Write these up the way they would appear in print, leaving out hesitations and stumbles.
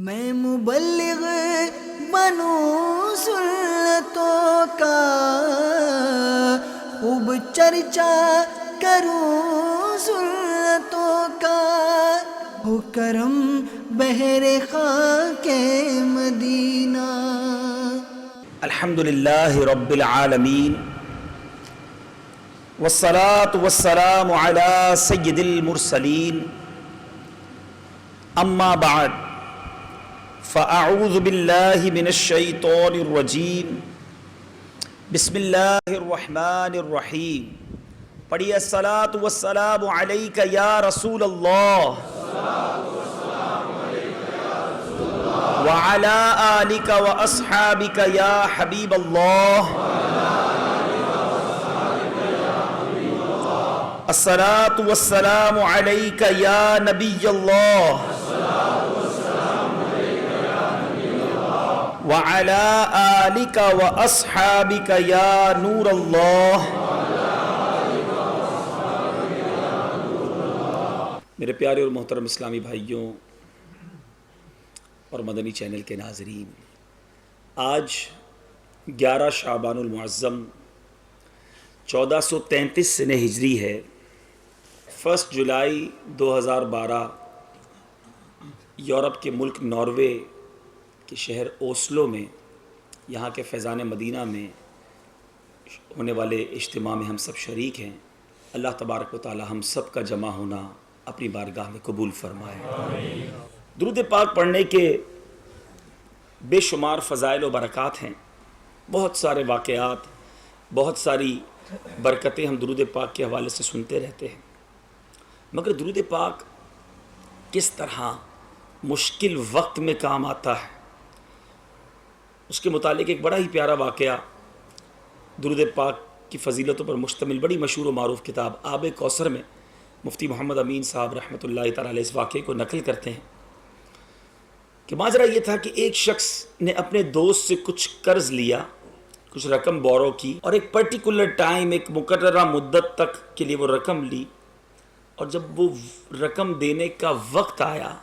میں مبلغ بنوں سنتوں کا، خوب چرچا کروں سنتوں کا، ہو کرم بحر خاک مدینہ۔ الحمدللہ رب العالمین، والصلاة والسلام علی سید المرسلین، اما بعد فاعوذ باللہ من الشیطان الرجیم، بسم اللہ الرحمن الرحیم۔ پڑھیے الصلاة والسلام علیک یا رسول اللہ وعلی آلک واصحابک یا حبیب اللہ۔ الصلاة والسلام علیک یا نبی اللہ وعلی آلک واصحابک یا نور اللہ۔ میرے پیارے اور محترم اسلامی بھائیوں اور مدنی چینل کے ناظرین، آج 11 شعبان المعظم 1433 سنہ ہجری ہے، 1 جولائی 2012 یورپ کے ملک ناروے کے شہر اوسلو میں، یہاں کے فیضان مدینہ میں ہونے والے اجتماع میں ہم سب شریک ہیں۔ اللہ تبارک و تعالی ہم سب کا جمع ہونا اپنی بارگاہ میں قبول فرمائے۔ درود پاک پڑھنے کے بے شمار فضائل و برکات ہیں، بہت سارے واقعات، بہت ساری برکتیں ہم درود پاک کے حوالے سے سنتے رہتے ہیں، مگر درود پاک کس طرح مشکل وقت میں کام آتا ہے، اس کے متعلق ایک بڑا ہی پیارا واقعہ درود پاک کی فضیلتوں پر مشتمل بڑی مشہور و معروف کتاب آب کوثر میں مفتی محمد امین صاحب رحمۃ اللہ تعالی علیہ اس واقعے کو نقل کرتے ہیں کہ ماجرا یہ تھا کہ ایک شخص نے اپنے دوست سے کچھ قرض لیا، کچھ رقم بورو کی، اور ایک پرٹیکولر ٹائم، ایک مقررہ مدت تک کے لیے وہ رقم لی، اور جب وہ رقم دینے کا وقت آیا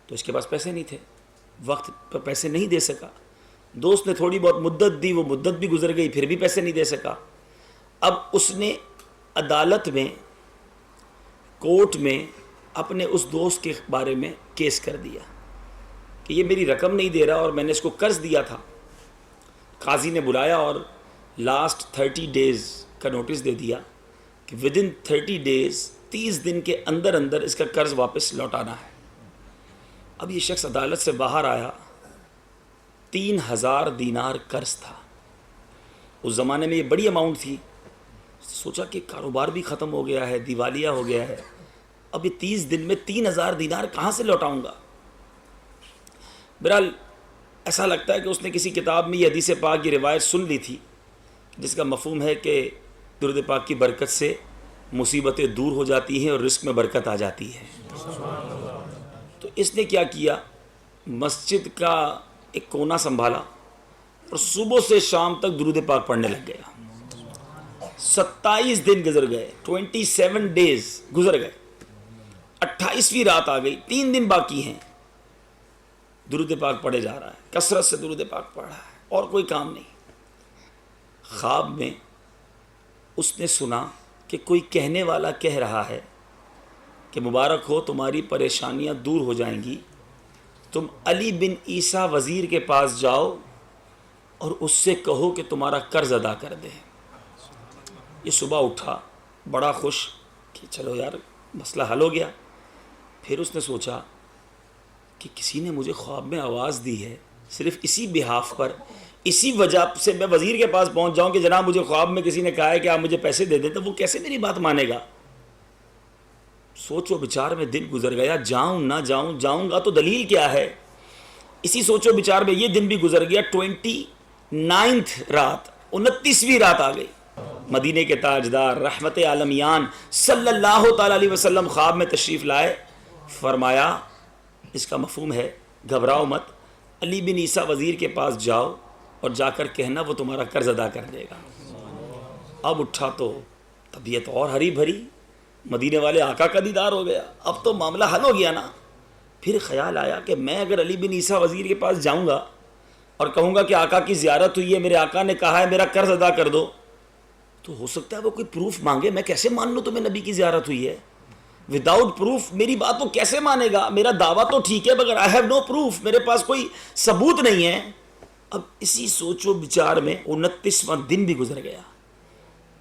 تو اس کے پاس پیسے نہیں تھے، وقت پر پیسے نہیں دے سکا۔ دوست نے تھوڑی بہت مدت دی، وہ مدت بھی گزر گئی، پھر بھی پیسے نہیں دے سکا۔ اب اس نے عدالت میں، کورٹ میں اپنے اس دوست کے بارے میں کیس کر دیا کہ یہ میری رقم نہیں دے رہا اور میں نے اس کو قرض دیا تھا۔ قاضی نے بلایا اور لاسٹ 30 ڈیز کا نوٹس دے دیا کہ ودن 30 ڈیز، 30 دن کے اندر اندر اس کا قرض واپس لوٹانا ہے۔ اب یہ شخص عدالت سے باہر آیا، 3000 دینار قرض تھا۔ اس زمانے میں یہ بڑی اماؤنٹ تھی۔ سوچا کہ کاروبار بھی ختم ہو گیا ہے، دیوالیہ ہو گیا ہے، اب یہ 30 دن میں 3000 دینار کہاں سے لوٹاؤں گا؟ بہرحال ایسا لگتا ہے کہ اس نے کسی کتاب میں یہ حدیث پاک کی روایت سن لی تھی جس کا مفہوم ہے کہ درود پاک کی برکت سے مصیبتیں دور ہو جاتی ہیں اور رزق میں برکت آ جاتی ہے۔ تو اس نے کیا کیا، مسجد کا ایک کونا سنبھالا اور صبح سے شام تک درود پاک پڑھنے لگ گیا۔ 27 دن گزر گئے، 27 ڈیز گزر گئے، 28ویں رات آ گئی، 3 دن باقی ہیں، درود پاک پڑھے جا رہا ہے، کثرت سے درود پاک پڑھ رہا ہے، اور کوئی کام نہیں۔ خواب میں اس نے سنا کہ کوئی کہنے والا کہہ رہا ہے کہ مبارک ہو، تمہاری پریشانیاں دور ہو جائیں گی، تم علی بن عیسیٰ وزیر کے پاس جاؤ اور اس سے کہو کہ تمہارا قرض ادا کر دے۔ یہ صبح اٹھا بڑا خوش کہ چلو یار مسئلہ حل ہو گیا۔ پھر اس نے سوچا کہ کسی نے مجھے خواب میں آواز دی ہے، صرف اسی بحاف پر، اسی وجہ سے میں وزیر کے پاس پہنچ جاؤں کہ جناب مجھے خواب میں کسی نے کہا ہے کہ آپ مجھے پیسے دے دیں، تو وہ کیسے میری بات مانے گا؟ سوچو بچار میں دن گزر گیا، جاؤں نہ جاؤں، جاؤں گا تو دلیل کیا ہے؟ اسی سوچو بچار میں یہ دن بھی گزر گیا، 29 رات، 29ویں رات آ گئی۔ مدینہ کے تاجدار رحمت عالمیان صلی اللہ تعالی علیہ وسلم خواب میں تشریف لائے، فرمایا اس کا مفہوم ہے گھبراؤ مت، علی بن عیسیٰ وزیر کے پاس جاؤ اور جا کر کہنا وہ تمہارا قرض ادا کر دے گا۔ اب اٹھا تو طبیعت اور ہری بھری، مدینے والے آقا کا دیدار ہو گیا، اب تو معاملہ حل ہو گیا نا۔ پھر خیال آیا کہ میں اگر علی بن عیسیٰ وزیر کے پاس جاؤں گا اور کہوں گا کہ آقا کی زیارت ہوئی ہے، میرے آقا نے کہا ہے میرا قرض ادا کر دو، تو ہو سکتا ہے وہ کوئی پروف مانگے. میں کیسے مان لوں تمہیں نبی کی زیارت ہوئی ہے؟ وداؤٹ پروف میری بات وہ کیسے مانے گا؟ میرا دعویٰ تو ٹھیک ہے مگر آئی ہیو نو پروف، میرے پاس کوئی ثبوت نہیں ہے. اب اسی سوچ و بچار میں 29واں دن بھی گزر گیا،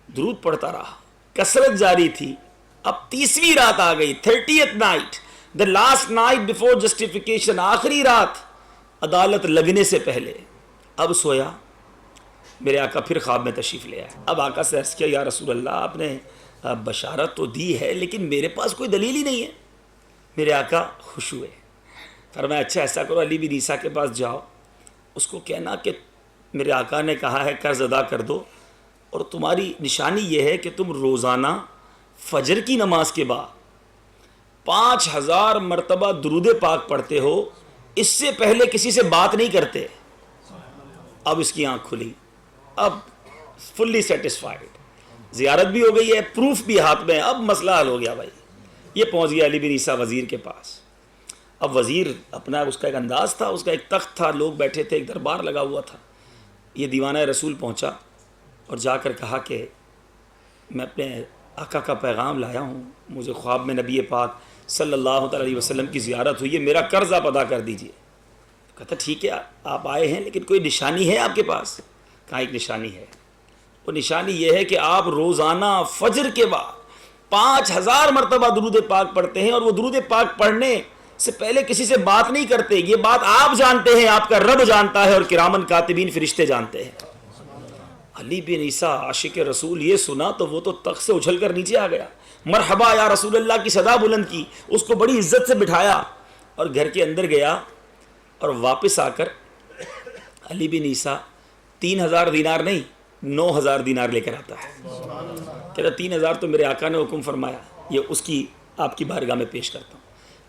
درود پڑھتا رہا، کثرت جاری تھی. اب 30ویں رات آ گئی، 30th night, the last night before justification, آخری رات عدالت لگنے سے پہلے. اب سویا، میرے آقا پھر خواب میں تشریف لے آئے. اب آقا سے عرض کیا یا رسول اللہ آپ نے بشارت تو دی ہے لیکن میرے پاس کوئی دلیل ہی نہیں ہے. میرے آقا خوش ہوئے، فرمایا اچھا ایسا کرو علی بن عیسیٰ کے پاس جاؤ، اس کو کہنا کہ میرے آقا نے کہا ہے قرض ادا کر دو، اور تمہاری نشانی یہ ہے کہ تم روزانہ فجر کی نماز کے بعد 5000 مرتبہ درود پاک پڑھتے ہو، اس سے پہلے کسی سے بات نہیں کرتے. اب اس کی آنکھ کھلی، اب فلی سیٹسفائیڈ، زیارت بھی ہو گئی ہے، پروف بھی ہاتھ میں، اب مسئلہ حل ہو گیا. بھائی یہ پہنچ گیا علی بن عیسیٰ وزیر کے پاس. اب وزیر اپنا اس کا ایک انداز تھا، اس کا ایک تخت تھا، لوگ بیٹھے تھے، ایک دربار لگا ہوا تھا. یہ دیوانہ رسول پہنچا اور جا کر کہا کہ میں اپنے آقا کا پیغام لایا ہوں، مجھے خواب میں نبی پاک صلی اللہ علیہ وسلم کی زیارت ہوئی ہے، میرا قرض آپ ادا کر دیجئے. کہتا ٹھیک ہے آپ آئے ہیں لیکن کوئی نشانی ہے آپ کے پاس؟ کہا ایک نشانی ہے. وہ نشانی یہ ہے کہ آپ روزانہ فجر کے بعد 5000 مرتبہ درود پاک پڑھتے ہیں، اور وہ درود پاک پڑھنے سے پہلے کسی سے بات نہیں کرتے. یہ بات آپ جانتے ہیں، آپ کا رب جانتا ہے، اور کرامن کاتبین فرشتے جانتے ہیں. علی بن عیسیٰ عاشق رسول یہ سنا تو وہ تو تخت سے اچھل کر نیچے آ گیا، مرحبا یا رسول اللہ کی صدا بلند کی، اس کو بڑی عزت سے بٹھایا اور گھر کے اندر گیا. اور واپس آ کر علی بن عیسیٰ 3000 دینار نہیں 9000 دینار لے کر آتا ہے. کہتا 3000 تو میرے آقا نے حکم فرمایا، یہ اس کی آپ کی بارگاہ میں پیش کرتا ہوں.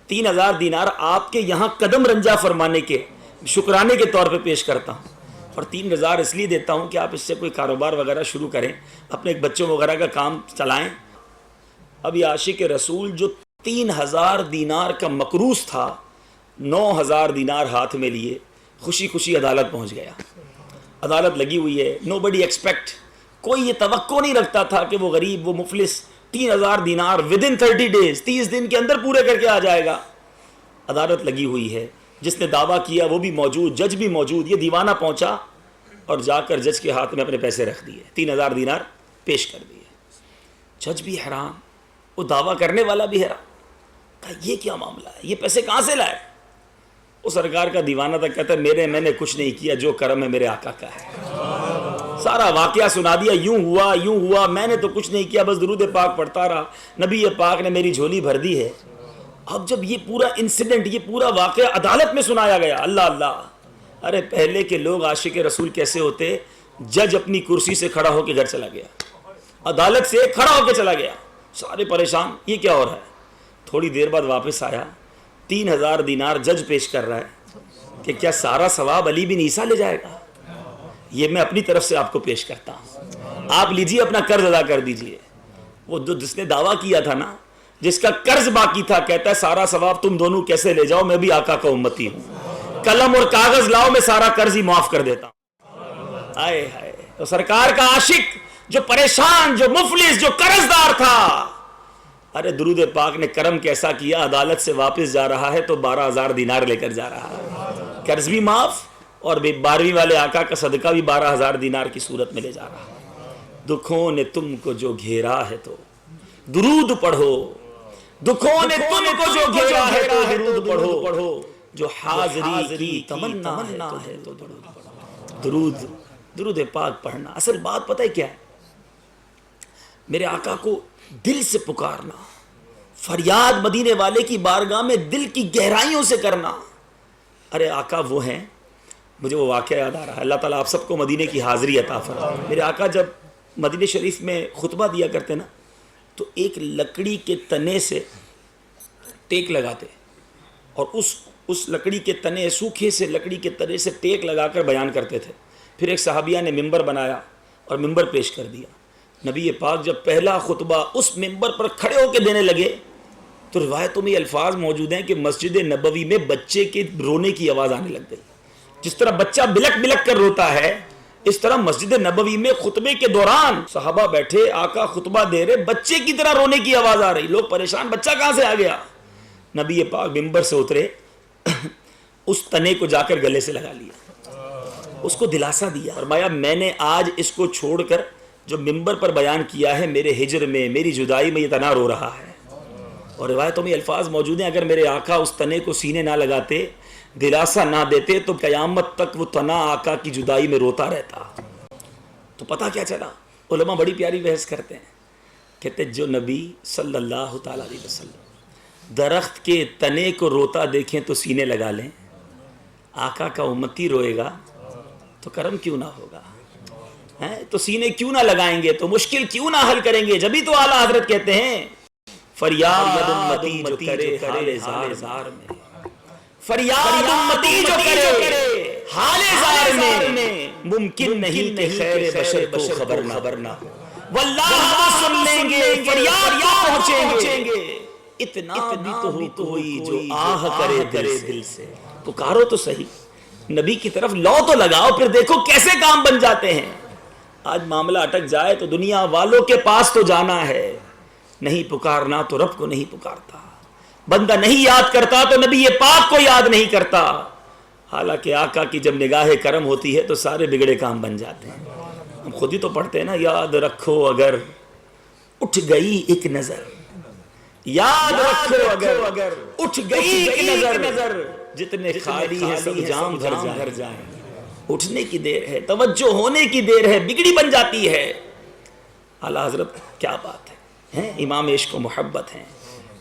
3000 دینار آپ کے یہاں قدم رنجا فرمانے کے شکرانے کے طور پہ پیش کرتا ہوں، اور 3000 اس لیے دیتا ہوں کہ آپ اس سے کوئی کاروبار وغیرہ شروع کریں، اپنے بچوں وغیرہ کا کام چلائیں. اب یہ عاشق رسول جو 3000 دینار کا مقروض تھا، 9000 دینار ہاتھ میں لیے خوشی خوشی عدالت پہنچ گیا. عدالت لگی ہوئی ہے، نو بڈی ایکسپیکٹ، کوئی یہ توقع نہیں رکھتا تھا کہ وہ غریب، وہ مفلس 3000 دینار ودن 30 days، 30 دن کے اندر پورے کر کے آ جائے گا. عدالت لگی ہوئی ہے، جس نے دعویٰ کیا وہ بھی موجود، جج بھی موجود. یہ دیوانہ پہنچا اور جا کر جج کے ہاتھ میں اپنے پیسے رکھ دیے، 3000 دینار پیش کر دیے. جج بھی حیران، وہ دعویٰ کرنے والا بھی حیران، کہا یہ کیا معاملہ ہے، یہ پیسے کہاں سے لائے؟ وہ سرکار کا دیوانہ تھا، کہتا ہے میں نے کچھ نہیں کیا، جو کرم ہے میرے آقا کا ہے. سارا واقعہ سنا دیا، یوں ہوا، میں نے تو کچھ نہیں کیا، بس درود پاک پڑھتا رہا، نبی پاک نے میری جھولی بھر دی ہے. اب جب یہ پورا انسیڈنٹ، یہ پورا واقعہ عدالت میں سنایا گیا، اللہ اللہ، ارے پہلے کے لوگ عاشق رسول کیسے ہوتے؟ جج اپنی کرسی سے کھڑا ہو کے گھر چلا گیا، عدالت سے کھڑا ہو کے چلا گیا، سارے پریشان، یہ کیا ہو رہا ہے؟ تھوڑی دیر بعد واپس آیا، 3000 دینار جج پیش کر رہا ہے کہ کیا سارا ثواب علی بن عیسیٰ لے جائے گا؟ یہ میں اپنی طرف سے آپ کو پیش کرتا ہوں، آپ لیجیے، اپنا قرض ادا کر دیجیے. وہ جس نے دعویٰ کیا تھا نا، جس کا قرض باقی تھا، کہتا ہے سارا ثواب تم دونوں کیسے لے جاؤ، میں بھی آقا کا امتی ہوں، قلم اور کاغذ لاؤ، میں سارا قرض ہی معاف کر دیتا ہوں. آئے ہائے، تو سرکار کا عاشق جو پریشان، جو مفلس، جو قرض دار تھا، ارے درود پاک نے کرم کیسا کیا، عدالت سے واپس جا رہا ہے تو 12000 دینار لے کر جا رہا ہے، قرض بھی معاف، اور 12ویں والے آقا کا صدقہ بھی 12000 دینار کی صورت میں لے جا رہا ہے. دکھوں نے تم کو جو گھیرا ہے تو درود پڑھو، دکھوں نے تم کو جو گھیرا ہے تو درود پڑھو، جو حاضری کی تمنا ہے تو درود پڑھو. درود پاک پڑھنا، اصل بات پتہ ہے کیا ہے؟ میرے آقا کو دل سے پکارنا، فریاد مدینے والے کی بارگاہ میں دل کی گہرائیوں سے کرنا. ارے آقا وہ ہیں، مجھے وہ واقعہ یاد آ رہا ہے، اللہ تعالیٰ آپ سب کو مدینے کی حاضری عطا فرمائے. میرے آقا جب مدینے شریف میں خطبہ دیا کرتے نا، تو ایک لکڑی کے تنے سے ٹیک لگاتے، اور اس لکڑی کے تنے، سوکھے سے لکڑی کے تنے سے ٹیک لگا کر بیان کرتے تھے. پھر ایک صحابیہ نے ممبر بنایا اور ممبر پیش کر دیا. نبی پاک جب پہلا خطبہ اس ممبر پر کھڑے ہو کے دینے لگے تو روایتوں میں یہ الفاظ موجود ہیں کہ مسجد نبوی میں بچے کے رونے کی آواز آنے لگ گئی. جس طرح بچہ بلک بلک کر روتا ہے اس طرح مسجد نبوی میں خطبے کے دوران صحابہ بیٹھے, آقا خطبہ دے رہے, بچے کی طرح رونے کی آواز آ رہی. لوگ پریشان, بچہ کہاں سے آ گیا؟ نبی پاک ممبر سے اترے, اس تنے کو جا کر گلے سے لگا لیا, اس کو دلاسا دیا, فرمایا میں نے آج اس کو چھوڑ کر جو ممبر پر بیان کیا ہے, میرے ہجر میں, میری جدائی میں یہ تنا رو رہا ہے. اور روایتوں میں الفاظ موجود ہیں اگر میرے آقا اس تنے کو سینے نہ لگاتے, دلاسا نہ دیتے, تو قیامت تک وہ تنا آقا کی جدائی میں روتا رہتا. تو پتہ کیا چلا؟ علماء بڑی پیاری بحث کرتے ہیں, کہتے جو نبی صلی اللہ تعالی علیہ وسلم درخت کے تنے کو روتا دیکھیں تو سینے لگا لیں, آقا کا امتی روئے گا تو کرم کیوں نہ ہوگا؟ تو سینے کیوں نہ لگائیں گے؟ تو مشکل کیوں نہ حل کریں گے؟ جبھی تو اعلیٰ حضرت کہتے ہیں فریاد امتی جو کرے حال زار زار میں, فریاد امتی جو کرے حال زار میں, ممکن نہیں کہ خیر بشر کو خبر نہ ہو. واللہ وہ سن لیں گے, فریاد کو پہنچیں گے, اتنا بھی تو ہو کوئی جو آہ کرے دل سے. پکارو تو صحیح, نبی کی طرف لو تو لگاؤ, پھر دیکھو کیسے کام بن جاتے ہیں. آج معاملہ اٹک جائے تو دنیا والوں کے پاس تو جانا ہے, نہیں پکارنا تو رب کو نہیں پکارتا, بندہ نہیں یاد کرتا تو نبی پاک کو یاد نہیں کرتا. حالانکہ آقا کی جب نگاہ کرم ہوتی ہے تو سارے بگڑے کام بن جاتے ہیں. ہم خود ہی تو پڑھتے ہیں نا, یاد رکھو اگر اٹھ گئی ایک نظر, یاد رکھو اگر اٹھ گئی ایک نظر, جتنے خالی ہیں سب جام بھر جائیں. اٹھنے کی دیر ہے, توجہ ہونے کی دیر ہے, بگڑی بن جاتی ہے. اعلیٰ حضرت کیا بات ہے, امام عشق و محبت ہیں,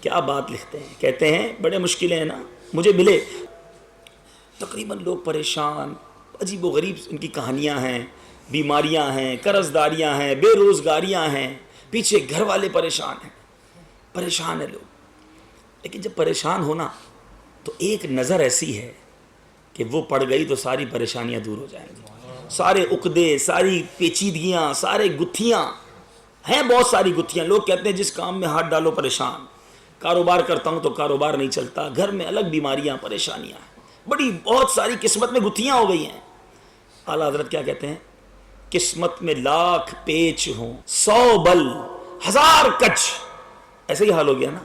کیا بات لکھتے ہیں. کہتے ہیں بڑے مشکلیں ہیں نا, مجھے ملے تقریباً لوگ پریشان, عجیب و غریب ان کی کہانیاں ہیں, بیماریاں ہیں, قرض داریاں ہیں, بے روزگاریاں ہیں, پیچھے گھر والے پریشان ہیں لوگ. لیکن جب پریشان ہونا تو ایک نظر ایسی ہے کہ وہ پڑ گئی تو ساری پریشانیاں دور ہو جائیں گی. سارے عقدے, ساری پیچیدگیاں, سارے گتھیاں ہیں, بہت ساری گتھیاں. لوگ کہتے ہیں جس کام میں ہاتھ ڈالو پریشان, کاروبار کرتا ہوں تو کاروبار نہیں چلتا, گھر میں الگ بیماریاں, پریشانیاں ہیں, بڑی بہت ساری قسمت میں گتھیاں ہو گئی ہیں. اعلیٰ حضرت کیا کہتے ہیں, قسمت میں لاکھ پیچ ہوں 100 بل 1000 کچ, ایسے ہی حال ہو گیا نا.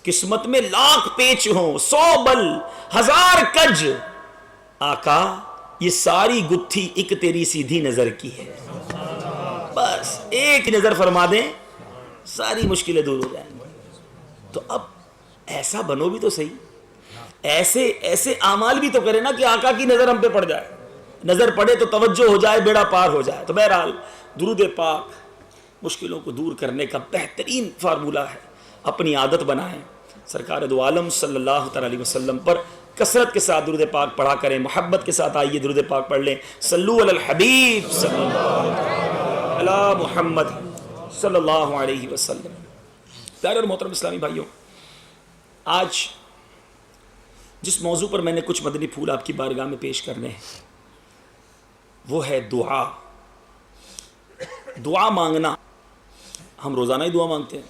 قسمت میں لاکھ پیچ ہوں 100 بل 1000 کج, آقا یہ ساری گتھی ایک تیری سیدھی نظر کی ہے. بس ایک نظر فرما دیں ساری مشکلیں دور ہو جائیں گی. تو اب ایسا بنو بھی تو صحیح, ایسے اعمال بھی تو کرے نا کہ آقا کی نظر ہم پہ پڑ جائے, نظر پڑے تو توجہ ہو جائے, بیڑا پار ہو جائے. تو بہرحال درود پاک مشکلوں کو دور کرنے کا بہترین فارمولہ ہے. اپنی عادت بنائیں, سرکار دو عالم صلی اللہ تعالی علیہ وسلم پر کثرت کے ساتھ درود پاک پڑھا کریں, محبت کے ساتھ آئیے درود پاک پڑھ لیں. صلو علی الحبیب صلی اللہ علی محمد صلی اللہ علیہ وسلم. پیارے اور محترم اسلامی بھائیوں, آج جس موضوع پر میں نے کچھ مدنی پھول آپ کی بارگاہ میں پیش کرنے ہیں وہ ہے دعا. دعا مانگنا. ہم روزانہ ہی دعا مانگتے ہیں,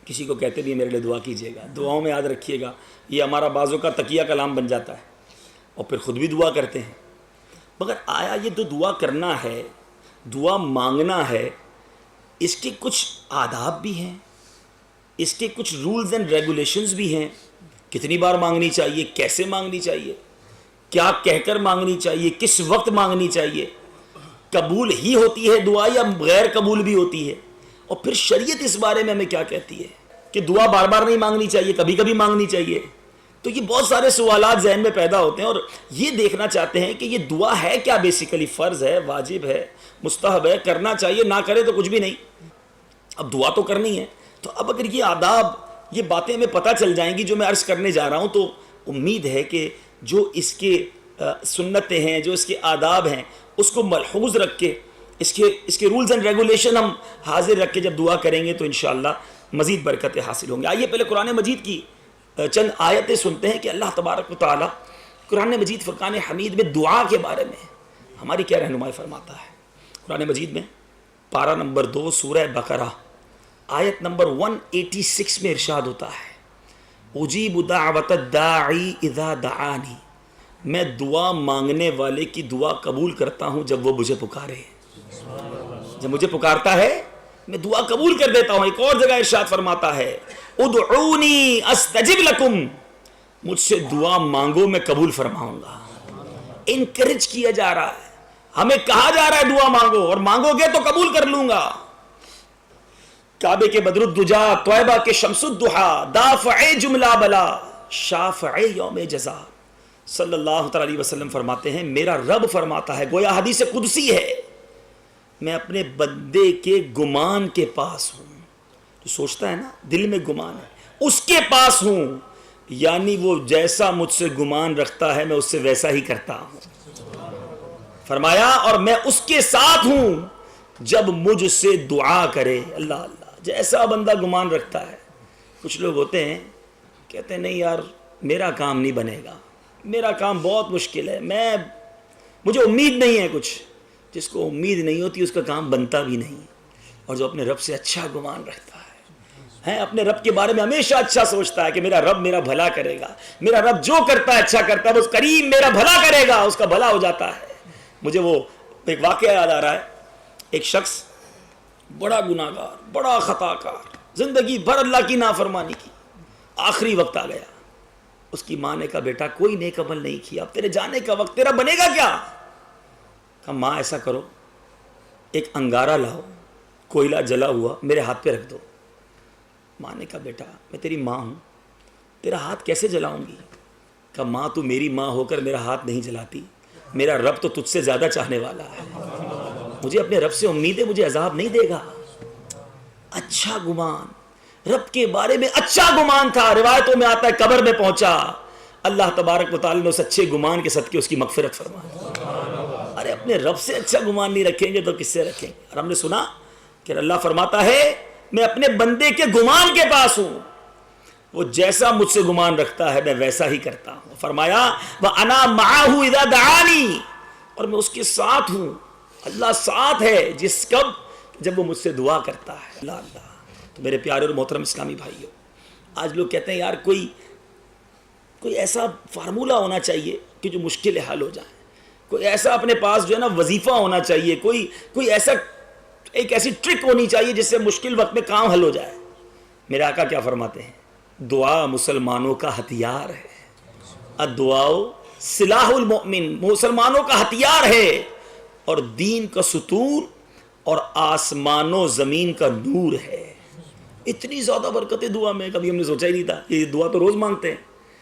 کسی کو کہتے بھی میرے لیے دعا کیجیے گا. دعاؤں میں یاد رکھیے گا یہ ہمارا بعضوں کا تکیہ کلام بن جاتا ہے, اور پھر خود بھی دعا کرتے ہیں. مگر آیا یہ تو دعا کرنا ہے, دعا مانگنا ہے, اس کے کچھ آداب بھی ہیں, اس کے کچھ رولز اینڈ ریگولیشنز بھی ہیں. کتنی بار مانگنی چاہیے, کیسے مانگنی چاہیے, کیا کہہ کر مانگنی چاہیے, کس وقت مانگنی چاہیے, قبول ہی ہوتی ہے دعا یا غیر قبول بھی ہوتی ہے, اور پھر شریعت اس بارے میں ہمیں کیا کہتی ہے کہ دعا بار بار نہیں مانگنی چاہیے, کبھی کبھی مانگنی چاہیے. تو یہ بہت سارے سوالات ذہن میں پیدا ہوتے ہیں, اور یہ دیکھنا چاہتے ہیں کہ یہ دعا ہے کیا, بیسیکلی فرض ہے, واجب ہے, مستحب ہے, کرنا چاہیے, نہ کرے تو کچھ بھی نہیں. اب دعا تو کرنی ہے, تو اب اگر یہ آداب, یہ باتیں ہمیں پتہ چل جائیں گی جو میں عرض کرنے جا رہا ہوں, تو امید ہے کہ جو اس کے سنتیں ہیں, جو اس کے آداب ہیں, اس کو ملحوظ رکھ کے, اس کے رولز اینڈ ریگولیشن ہم حاضر رکھ کے جب دعا کریں گے تو انشاءاللہ مزید برکتیں حاصل ہوں گی. آئیے پہلے قرآن مجید کی چند آیتیں سنتے ہیں کہ اللہ تبارک و تعالی قرآن مجید فرقان حمید میں دعا کے بارے میں ہماری کیا رہنمائی فرماتا ہے. قرآن مجید میں پارہ نمبر 2 سورہ بقرہ آیت نمبر 186 میں ارشاد ہوتا ہے, اجیب دعوت الداعی اذا دعانی، میں دعا مانگنے والے کی دعا قبول کرتا ہوں جب وہ مجھے پکارے. جب مجھے پکارتا ہے میں دعا قبول کر دیتا ہوں. ایک اور جگہ ارشاد فرماتا ہے ادعونی استجب لکم، مجھ سے دعا مانگو میں قبول فرماؤں گا. انکریج کیا جا رہا ہے، ہمیں کہا جا رہا ہے دعا مانگو، اور مانگو گے تو قبول کر لوں گا. کعبے کے بدر الدجا، طیبہ کے شمس الضحا، دافع جملہ بلا، شافع یوم جزا. صلی اللہ تعالی علیہ وسلم فرماتے ہیں، میرا رب فرماتا ہے، گویا حدیث قدسی ہے، میں اپنے بندے کے گمان کے پاس ہوں. تو سوچتا ہے نا دل میں گمان ہے، اس کے پاس ہوں، یعنی وہ جیسا مجھ سے گمان رکھتا ہے میں اس سے ویسا ہی کرتا ہوں. فرمایا اور میں اس کے ساتھ ہوں جب مجھ سے دعا کرے. اللہ اللہ، جیسا بندہ گمان رکھتا ہے. کچھ لوگ ہوتے ہیں کہتے ہیں نہیں یار میرا کام نہیں بنے گا، میرا کام بہت مشکل ہے، مجھے امید نہیں ہے کچھ. جس کو امید نہیں ہوتی اس کا کام بنتا بھی نہیں. اور جو اپنے رب سے اچھا گمان رکھتا ہے، اپنے رب کے بارے میں ہمیشہ اچھا سوچتا ہے کہ میرا رب میرا بھلا کرے گا، میرا رب جو کرتا ہے اچھا کرتا ہے، بس کریم میرا بھلا کرے گا، اس کا بھلا ہو جاتا ہے. مجھے وہ ایک واقعہ یاد آ رہا ہے. ایک شخص بڑا گناہ گار، بڑا خطا کار، زندگی بھر اللہ کی نافرمانی کی، آخری وقت آ گیا. اس کی ماں نے کہا بیٹا کوئی نیک عمل نہیں کیا، اب تیرے جانے کا وقت، تیرا بنے گا کیا؟ کہا ماں ایسا کرو، ایک انگارہ لاؤ، کوئلہ جلا ہوا میرے ہاتھ پہ رکھ دو. ماں نے کہا بیٹا میں تیری ماں ہوں، تیرا ہاتھ کیسے جلاؤں گی؟ کہا ماں تو میری ماں ہو کر میرا ہاتھ نہیں جلاتی، میرا رب تو تجھ سے زیادہ چاہنے والا ہے، مجھے اپنے رب سے امید ہے مجھے عذاب نہیں دے گا. اچھا گمان، رب کے بارے میں اچھا گمان تھا. روایتوں میں آتا ہے قبر میں پہنچا، اللہ تبارک و تعالی نے اس اچھے گمان کے صدقے اس کی مغفرت فرمائی. ارے اپنے رب سے اچھا گمان نہیں رکھیں گے تو کس سے رکھیں گے؟ اور ہم نے سنا کہ اللہ فرماتا ہے میں اپنے بندے کے گمان کے پاس ہوں، وہ جیسا مجھ سے گمان رکھتا ہے میں ویسا ہی کرتا ہوں. فرمایا وَأَنَا مَعَهُ إِذَا دَعَانِي، اور میں اس کے ساتھ ہوں. اللہ ساتھ ہے جب وہ مجھ سے دعا کرتا ہے. اللہ اللہ. تو میرے پیارے اور محترم اسلامی بھائیوں، آج لوگ کہتے ہیں یار کوئی ایسا فارمولہ ہونا چاہیے کہ جو مشکلیں حل ہو جائیں، کوئی ایسا اپنے پاس جو ہے نا وظیفہ ہونا چاہیے، کوئی ایسا ایک ایسی ٹرک ہونی چاہیے جس سے مشکل وقت میں کام حل ہو جائے. میرے آقا کیا فرماتے ہیں؟ دعا مسلمانوں کا ہتھیار ہے. الدعاء سلاح المؤمن، مسلمانوں کا ہتھیار ہے، اور دین کا ستون اور آسمان و زمین کا نور ہے. اتنی زیادہ برکتیں دعا میں، کبھی ہم نے سوچا ہی نہیں تھا. یہ دعا تو روز مانگتے ہیں،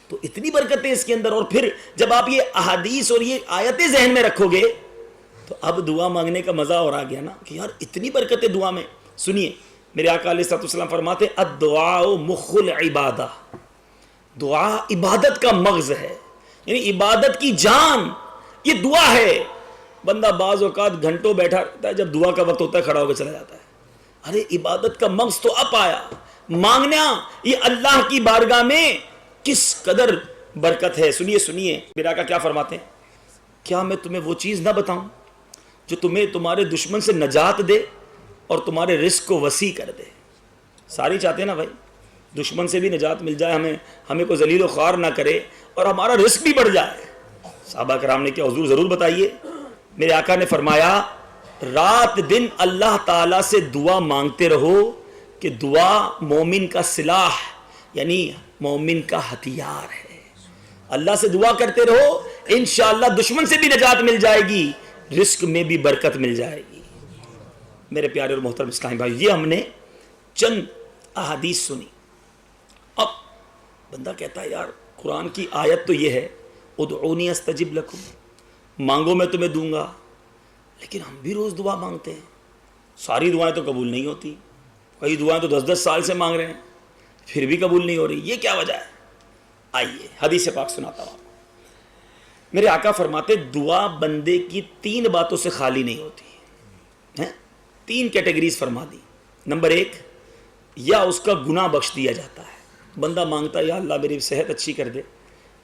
تو اتنی برکتیں اس کے اندر. اور پھر جب آپ یہ احادیث اور یہ آیتیں ذہن میں رکھو گے تو اب دعا مانگنے کا مزہ اور آ گیا نا کہ یار اتنی برکتیں دعا میں. سنیے میرے آقا علیہ السلام فرماتے ہیں الدعاء مخ العبادہ، دعا عبادت کا مغز ہے، یعنی عبادت کی جان یہ دعا ہے. بندہ بعض اوقات گھنٹوں بیٹھا رہتا ہے، جب دعا کا وقت ہوتا ہے کھڑا ہو کے چلا جاتا ہے. ارے عبادت کا مغز تو اب آیا. مانگنا یہ اللہ کی بارگاہ میں کس قدر برکت ہے. سنیے میرا آقا کیا فرماتے ہیں، کیا میں تمہیں وہ چیز نہ بتاؤں جو تمہیں تمہارے دشمن سے نجات دے اور تمہارے رزق کو وسیع کر دے. ساری چاہتے ہیں نا بھائی دشمن سے بھی نجات مل جائے، ہمیں کو ذلیل و خوار نہ کرے اور ہمارا رزق بھی بڑھ جائے. صحابہ کرام نے کیا حضور ضرور بتائیے. میرے آقا نے فرمایا رات دن اللہ تعالیٰ سے دعا مانگتے رہو کہ دعا مومن کا سلاح یعنی مومن کا ہتھیار ہے. اللہ سے دعا کرتے رہو، انشاءاللہ دشمن سے بھی نجات مل جائے گی، رزق میں بھی برکت مل جائے گی. میرے پیارے اور محترم اسلامی بھائی، یہ ہم نے چند احادیث سنی. اب بندہ کہتا ہے یار قرآن کی آیت تو یہ ہے ادعونی استجب لکم، مانگو میں تمہیں دوں گا، لیکن ہم بھی روز دعا مانگتے ہیں، ساری دعائیں تو قبول نہیں ہوتی، کئی دعائیں تو 10 سال سے مانگ رہے ہیں پھر بھی قبول نہیں ہو رہی. یہ کیا وجہ ہے؟ آئیے حدیث پاک سناتا ہوں. میرے آقا فرماتے دعا بندے کی 3 باتوں سے خالی نہیں ہوتی ہے. 3 کیٹیگریز فرما دی. نمبر 1، یا اس کا گناہ بخش دیا جاتا ہے. بندہ مانگتا ہے یا اللہ میری صحت اچھی کر دے،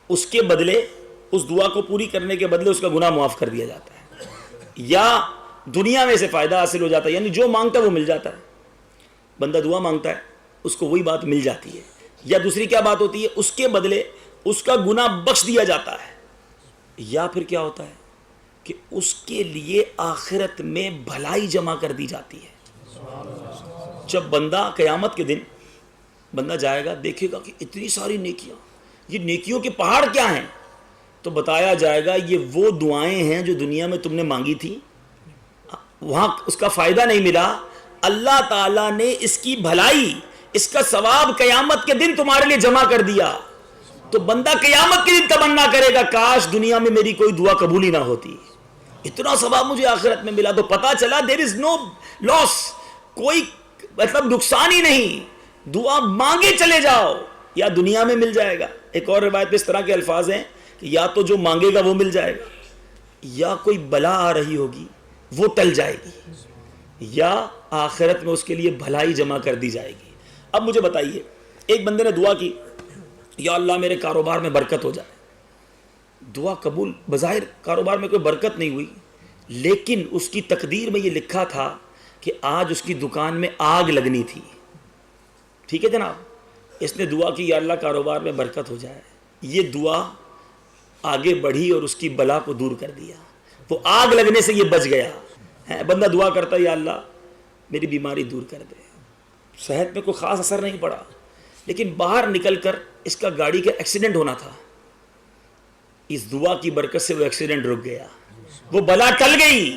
اس کے بدلے اس دعا کو پوری کرنے کے بدلے اس کا گناہ معاف کر دیا جاتا ہے. یا دنیا میں سے فائدہ حاصل ہو جاتا ہے، یعنی جو مانگتا ہے وہ مل جاتا ہے. بندہ دعا مانگتا ہے اس کو وہی بات مل جاتی ہے. یا دوسری کیا بات ہوتی ہے, اس کے بدلے اس کا گناہ بخش دیا جاتا ہے, یا پھر کیا ہوتا ہے کہ اس کے لیے آخرت میں بھلائی جمع کر دی جاتی ہے. جب بندہ قیامت کے دن بندہ جائے گا, دیکھے گا کہ اتنی ساری نیکیاں, یہ نیکیوں کے پہاڑ کیا ہیں, تو بتایا جائے گا یہ وہ دعائیں ہیں جو دنیا میں تم نے مانگی تھی, وہاں اس کا فائدہ نہیں ملا, اللہ تعالیٰ نے اس کی بھلائی, اس کا ثواب قیامت کے دن تمہارے لیے جمع کر دیا. تو بندہ قیامت کے دن تمنا کرے گا کاش دنیا میں میری کوئی دعا قبول ہی نہ ہوتی, اتنا ثواب مجھے آخرت میں ملا. تو پتا چلا there is no loss, کوئی مطلب نقصان ہی نہیں, دعا مانگے چلے جاؤ یا دنیا میں مل جائے گا. ایک اور روایت میں اس طرح کے الفاظ ہیں کہ یا تو جو مانگے گا وہ مل جائے گا, یا کوئی بلا آ رہی ہوگی وہ ٹل جائے گی, یا آخرت میں اس کے لیے بھلائی جمع کر دی جائے گی. اب مجھے بتائیے, ایک بندے نے دعا کی یا اللہ میرے کاروبار میں برکت ہو جائے, دعا قبول, بظاہر کاروبار میں کوئی برکت نہیں ہوئی, لیکن اس کی تقدیر میں یہ لکھا تھا کہ آج اس کی دکان میں آگ لگنی تھی. ٹھیک ہے جناب, اس نے دعا کی یا اللہ کاروبار میں برکت ہو جائے, یہ دعا آگے بڑھی اور اس کی بلا کو دور کر دیا, وہ آگ لگنے سے یہ بچ گیا. بندہ دعا کرتا یا اللہ میری بیماری دور کر دے, صحت میں کوئی خاص اثر نہیں پڑا, لیکن باہر نکل کر اس کا گاڑی کا ایکسیڈنٹ ہونا تھا, اس دعا کی برکت سے وہ ایکسیڈنٹ رک گیا, وہ بلا ٹل گئی.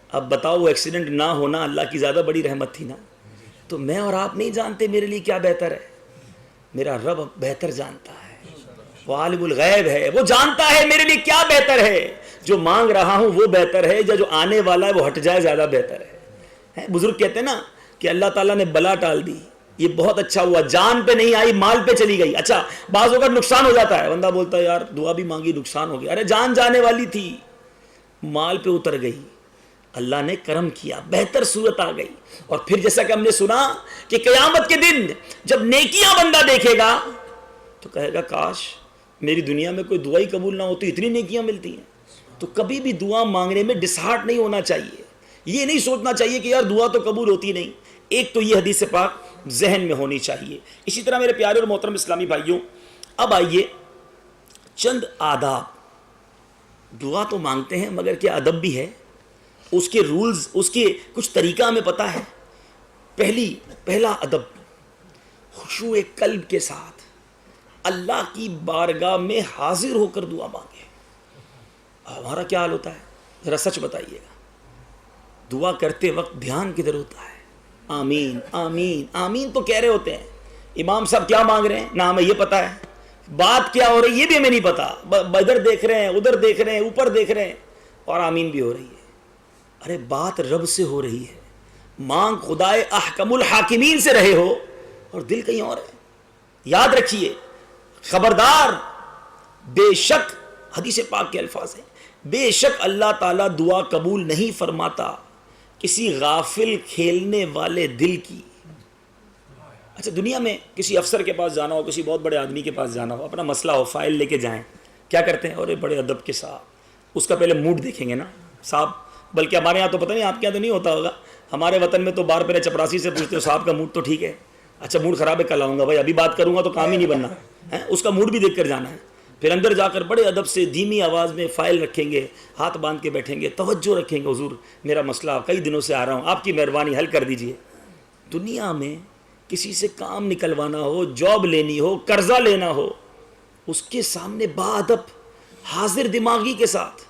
اب بتاؤ وہ ایکسیڈنٹ نہ ہونا اللہ کی زیادہ بڑی رحمت تھی نا. تو میں اور آپ نہیں جانتے میرے لیے کیا بہتر ہے, میرا رب بہتر جانتا ہے, وہ عالم الغیب ہے, وہ جانتا ہے میرے لیے کیا بہتر ہے. جو مانگ رہا ہوں وہ بہتر ہے, یا جو آنے والا ہے وہ ہٹ جائے زیادہ بہتر ہے. بزرگ کہتے ہیں نا کہ اللہ تعالیٰ نے بلا ٹال دی, یہ بہت اچھا ہوا, جان پہ نہیں آئی مال پہ چلی گئی. اچھا بعض اوقات نقصان ہو جاتا ہے, بندہ بولتا ہے یار دعا بھی مانگی نقصان ہو گیا, ارے جان جانے والی تھی, مال پہ اتر گئی, اللہ نے کرم کیا, بہتر صورت آ گئی. اور پھر جیسا کہ ہم نے سنا کہ قیامت کے دن جب نیکیاں بندہ دیکھے گا تو کہے گا کاش میری دنیا میں کوئی دعا ہی قبول نہ ہوتی, اتنی نیکیاں ملتی ہیں. تو کبھی بھی دعا مانگنے میں ڈسہارٹ نہیں ہونا چاہیے, یہ نہیں سوچنا چاہیے کہ یار دعا تو قبول ہوتی نہیں. ایک تو یہ حدیث پاک ذہن میں ہونی چاہیے. اسی طرح میرے پیارے اور محترم اسلامی بھائیوں, اب آئیے چند آداب. دعا تو مانگتے ہیں مگر کیا ادب بھی ہے, اس کے رولز, اس کے کچھ طریقہ ہمیں پتہ ہے. پہلا ادب خشوع قلب کے ساتھ اللہ کی بارگاہ میں حاضر ہو کر دعا مانگے. ہمارا کیا حال ہوتا ہے ذرا سچ بتائیے گا, دعا کرتے وقت دھیان کدھر ہوتا ہے, آمین آمین آمین تو کہہ رہے ہوتے ہیں, امام صاحب کیا مانگ رہے ہیں نہ ہمیں یہ پتہ ہے, بات کیا ہو رہی ہے یہ بھی ہمیں نہیں پتا, ادھر دیکھ رہے ہیں ادھر دیکھ رہے ہیں اوپر دیکھ رہے ہیں اور آمین بھی ہو رہی ہے. ارے بات رب سے ہو رہی ہے, مانگ خدائے احکم الحاکمین سے رہے ہو اور دل کہیں اور ہے. یاد رکھیے, خبردار, بے شک حدیث پاک کے الفاظ ہیں, بے شک اللہ تعالیٰ دعا قبول نہیں فرماتا کسی غافل کھیلنے والے دل کی. اچھا دنیا میں کسی افسر کے پاس جانا ہو, کسی بہت بڑے آدمی کے پاس جانا ہو, اپنا مسئلہ ہو, فائل لے کے جائیں, کیا کرتے ہیں, اور بڑے ادب کے ساتھ اس کا پہلے موڈ دیکھیں گے نا صاحب. بلکہ ہمارے یہاں تو پتہ نہیں آپ کے یہاں تو نہیں ہوتا ہوگا, ہمارے وطن میں تو بار پہلے چپراسی سے پوچھتے ہو صاحب کا موڈ تو ٹھیک ہے, اچھا موڈ خراب ہے کل آؤں گا, بھائی ابھی بات کروں گا تو کام ہی نہیں بننا ہے, اس کا موڈ بھی دیکھ کر جانا ہے. پھر اندر جا کر بڑے ادب سے دھیمی آواز میں فائل رکھیں گے, ہاتھ باندھ کے بیٹھیں گے, توجہ رکھیں گے, حضور میرا مسئلہ کئی دنوں سے آ رہا ہوں, آپ کی مہربانی حل کر دیجئے. دنیا میں کسی سے کام نکلوانا ہو, جاب لینی ہو, قرضہ لینا ہو, اس کے سامنے باادب حاضر دماغی کے ساتھ,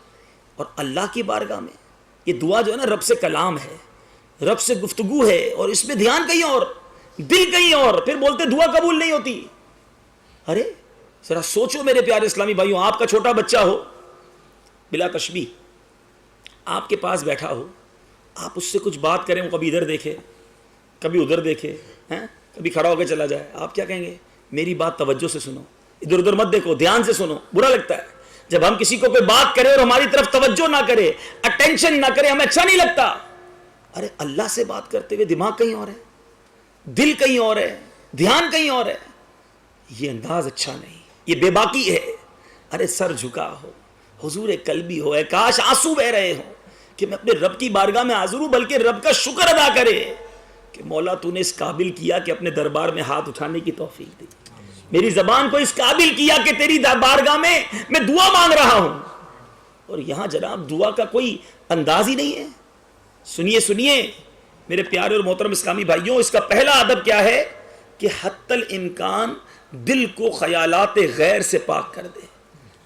اور اللہ کی بارگاہ میں یہ دعا جو ہے نا رب سے کلام ہے, رب سے گفتگو ہے, اور اس میں دھیان کہیں اور, دل کہیں اور, پھر بولتے دعا قبول نہیں ہوتی. ارے ذرا سوچو میرے پیارے اسلامی بھائیوں, آپ کا چھوٹا بچہ ہو, بلا تشبیہ آپ کے پاس بیٹھا ہو, آپ اس سے کچھ بات کریں, وہ کبھی ادھر دیکھے کبھی ادھر دیکھے, کبھی کھڑا ہو کے چلا جائے, آپ کیا کہیں گے, میری بات توجہ سے سنو, ادھر ادھر مت دیکھو, دھیان سے سنو. برا لگتا ہے جب ہم کسی کو کوئی بات کرے اور ہماری طرف توجہ نہ کرے, اٹینشن نہ کرے, ہمیں اچھا نہیں لگتا. ارے اللہ سے بات کرتے ہوئے دماغ کہیں اور ہے, دل کہیں اور ہے, دھیان کہیں اور ہے, یہ انداز اچھا نہیں, یہ بے باکی ہے. ارے سر جھکا ہو, حضور قلبی ہو, ہے کاش آنسو بہ رہے ہوں کہ میں اپنے رب کی بارگاہ میں حاضر ہوں, بلکہ رب کا شکر ادا کرے کہ مولا تو نے اس قابل کیا کہ اپنے دربار میں ہاتھ اٹھانے کی توفیق دی. میری زبان کو اس قابل کیا کہ تیری بارگاہ میں دعا مانگ رہا ہوں. اور یہاں جناب دعا کا کوئی انداز ہی نہیں ہے. سنیے میرے پیارے اور محترم اسلامی بھائیوں, اس کا پہلا ادب کیا ہے کہ حتی الامکان دل کو خیالات غیر سے پاک کر دے.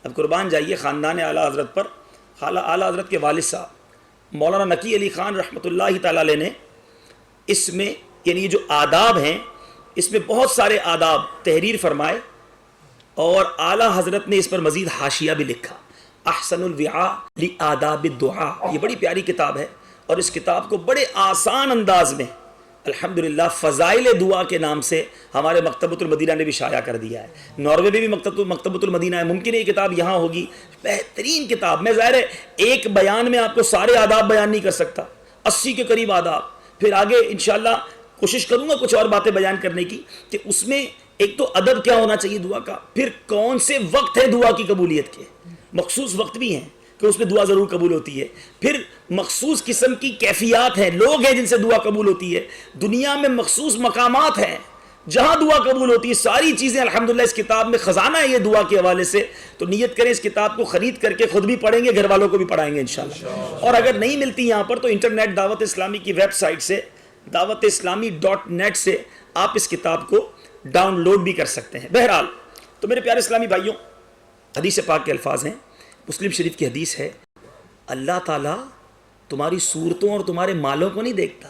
اب قربان جائیے خاندان اعلیٰ حضرت پر. اعلیٰ حضرت کے والد صاحب مولانا نقی علی خان رحمۃ اللہ تعالی علیہ نے اس میں یعنی یہ جو آداب ہیں اس میں بہت سارے آداب تحریر فرمائے, اور اعلیٰ حضرت نے اس پر مزید حاشیہ بھی لکھا. احسن الوعاء لآداب الدعاء, یہ بڑی پیاری کتاب ہے, اور اس کتاب کو بڑے آسان انداز میں الحمدللہ فضائل دعا کے نام سے ہمارے مکتبۃ المدینہ نے بھی شائع کر دیا ہے. ناروے میں بھی مکتبۃ المدینہ ہے. ممکن ہے یہ کتاب یہاں ہوگی. بہترین کتاب. میں ظاہر ہے ایک بیان میں آپ کو سارے آداب بیان نہیں کر سکتا, 80 کے قریب آداب. پھر آگے انشاءاللہ کوشش کروں گا کچھ اور باتیں بیان کرنے کی کہ اس میں ایک تو ادب کیا ہونا چاہیے دعا کا, پھر کون سے وقت ہے دعا کی قبولیت کے, مخصوص وقت بھی ہیں کہ اس میں دعا ضرور قبول ہوتی ہے, پھر مخصوص قسم کی کیفیات ہیں, لوگ ہیں جن سے دعا قبول ہوتی ہے, دنیا میں مخصوص مقامات ہیں جہاں دعا قبول ہوتی ہے. ساری چیزیں الحمدللہ اس کتاب میں خزانہ ہے یہ دعا کے حوالے سے. تو نیت کریں اس کتاب کو خرید کر کے خود بھی پڑھیں گے, گھر والوں کو بھی پڑھائیں گے انشاءاللہ. اور اگر نہیں ملتی یہاں پر تو انٹرنیٹ دعوت اسلامی کی ویب سائٹ سے dawat-islami.net سے آپ اس کتاب کو ڈاؤن لوڈ بھی کر سکتے ہیں. بہرحال تو میرے پیارے اسلامی بھائیوں, حدیث پاک کے الفاظ ہیں, مسلم شریف کی حدیث ہے, اللہ تعالیٰ تمہاری صورتوں اور تمہارے مالوں کو نہیں دیکھتا.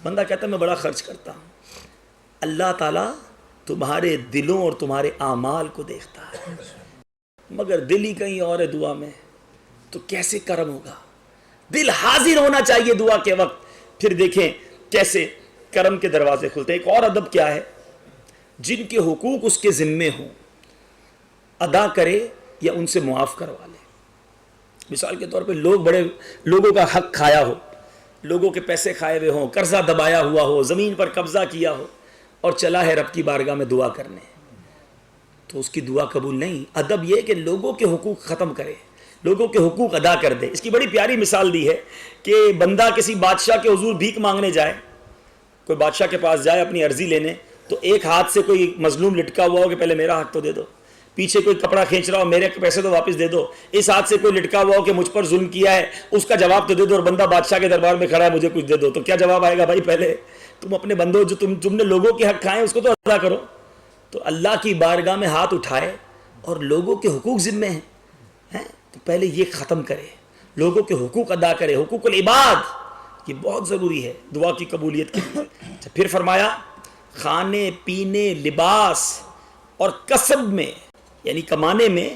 بندہ کہتا ہے میں بڑا خرچ کرتا ہوں. اللہ تعالیٰ تمہارے دلوں اور تمہارے اعمال کو دیکھتا ہے. مگر دل ہی کہیں اور ہے دعا میں, تو کیسے کرم ہوگا؟ دل حاضر ہونا چاہیے دعا کے وقت. پھر دیکھیں کیسے کرم کے دروازے کھلتے ہیں. ایک اور ادب کیا ہے, جن کے حقوق اس کے ذمے ہوں ادا کرے یا ان سے معاف کروا لے. مثال کے طور پہ لوگوں کا حق کھایا ہو, لوگوں کے پیسے کھائے ہوئے ہوں, قرضہ دبایا ہوا ہو, زمین پر قبضہ کیا ہو, اور چلا ہے رب کی بارگاہ میں دعا کرنے, تو اس کی دعا قبول نہیں. ادب یہ کہ لوگوں کے حقوق ختم کرے, لوگوں کے حقوق ادا کر دے. اس کی بڑی پیاری مثال دی ہے کہ بندہ کسی بادشاہ کے حضور بھیک مانگنے جائے, کوئی بادشاہ کے پاس جائے اپنی عرضی لینے, تو ایک ہاتھ سے کوئی مظلوم لٹکا ہوا ہو کہ پہلے میرا حق تو دے دو, پیچھے کوئی کپڑا کھینچ رہا ہو میرے پیسے تو واپس دے دو, اس ہاتھ سے کوئی لٹکا ہوا ہو کہ مجھ پر ظلم کیا ہے اس کا جواب تو دے دو, اور بندہ بادشاہ کے دربار میں کھڑا ہے مجھے کچھ دے دو, تو کیا جواب آئے گا؟ بھائی پہلے تم اپنے بندوں جو تم نے لوگوں کے حق کھائے اس کو تو ادا کرو. تو اللہ کی بارگاہ میں ہاتھ اٹھائے اور لوگوں کے حقوق ذمے ہیں, تو پہلے یہ ختم کرے, لوگوں کے حقوق ادا کرے. حقوق العباد یہ بہت ضروری ہے دعا کی قبولیت کے لیے. پھر فرمایا کھانے پینے لباس اور کسب میں یعنی کمانے میں